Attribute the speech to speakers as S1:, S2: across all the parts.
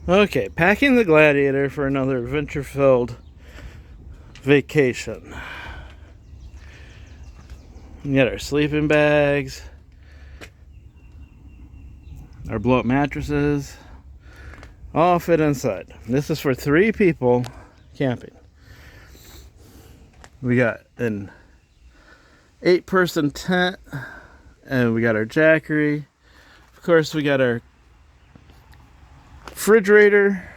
S1: Okay, packing the Gladiator for another adventure-filled vacation. We got our sleeping bags, our blow-up mattresses, all fit inside. This is for 3 people camping. We got an 8-person tent, and we got our jackery. Of course, we got our refrigerator.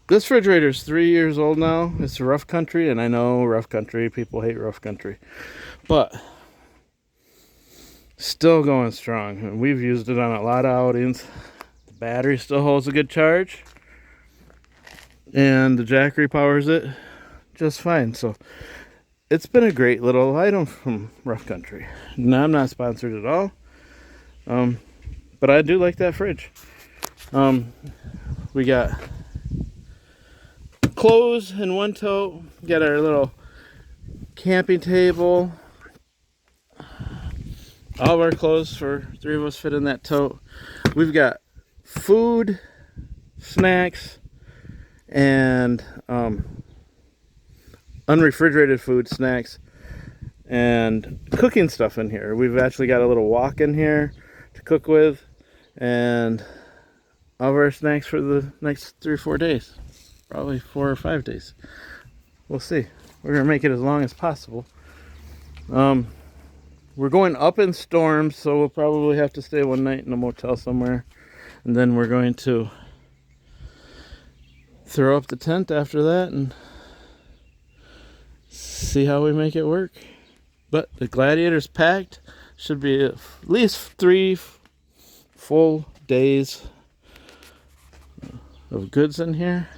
S1: This refrigerator is 3 years old now. It's rough country, and I know rough country, people hate rough country, but still going strong. And we've used it on a lot of outings. The battery still holds a good charge, and the jackery powers it just fine. So it's been a great little item from rough country. Now, I'm not sponsored at all, but I do like that fridge. We got clothes in one tote. Got our little camping table. All of our clothes for 3 of us fit in that tote. We've got food, snacks, and unrefrigerated food, snacks, and cooking stuff in here. We've actually got a little wok in here to cook with, and all of our snacks for the next 3 or 4 days. Probably 4 or 5 days. We'll see. We're going to make it as long as possible. We're going up in storms, so we'll probably have to stay one night in a motel somewhere. And then we're going to throw up the tent after that and see how we make it work. But the Gladiator's packed. Should be at least 3 full days of goods in here.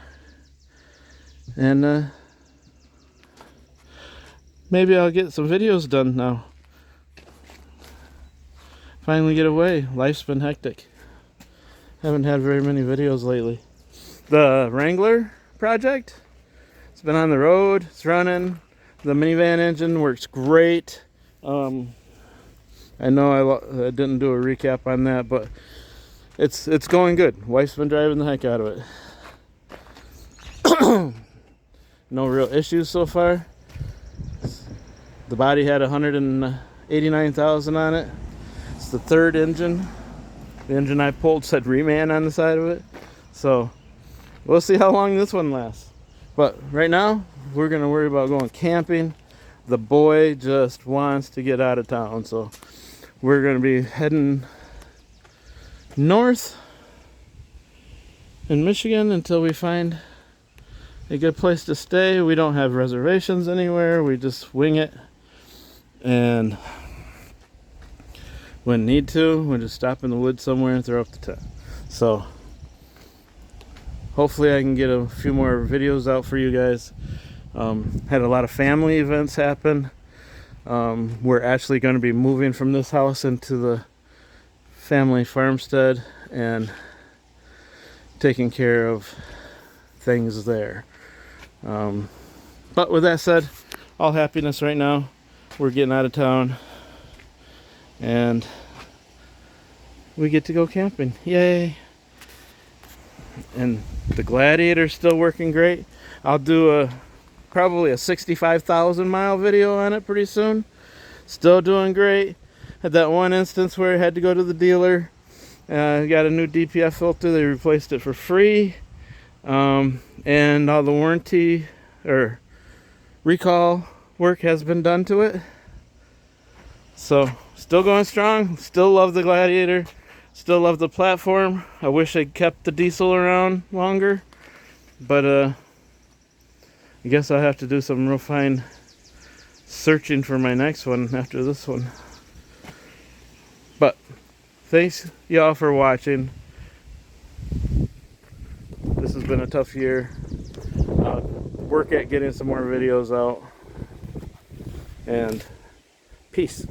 S1: And maybe I'll get some videos done now. Finally get away. Life's been hectic. Haven't had very many videos lately. The Wrangler project, it's been on the road. It's running. The minivan engine works great. I know I didn't do a recap on that, but it's going good. Wife's been driving the heck out of it. No real issues so far. The body had 189,000 on it. It's the 3rd engine. The engine I pulled said reman on the side of it. So we'll see how long this one lasts. But right now, we're going to worry about going camping. The boy just wants to get out of town. So we're going to be heading north in Michigan until we find a good place to stay. We don't have reservations anywhere. We just wing it. And when need to, we'll just stop in the woods somewhere and throw up the tent. So hopefully I can get a few more videos out for you guys. Had a lot of family events happen. We're actually going to be moving from this house into the family farmstead and taking care of things there. But with that said, all happiness right now. We're getting out of town and we get to go camping. Yay! And the Gladiator's still working great. I'll do probably a 65,000 mile video on it pretty soon. Still doing great. Had that one instance where I had to go to the dealer. Got a new DPF filter. They replaced it for free. And all the warranty or recall work has been done to it. So still going strong. Still love the Gladiator. Still love the platform. I wish I'd kept the diesel around longer, but I guess I'll have to do some real fine searching for my next one after this one. But thanks y'all for watching. This has been a tough year. I'll work at getting some more videos out. And peace.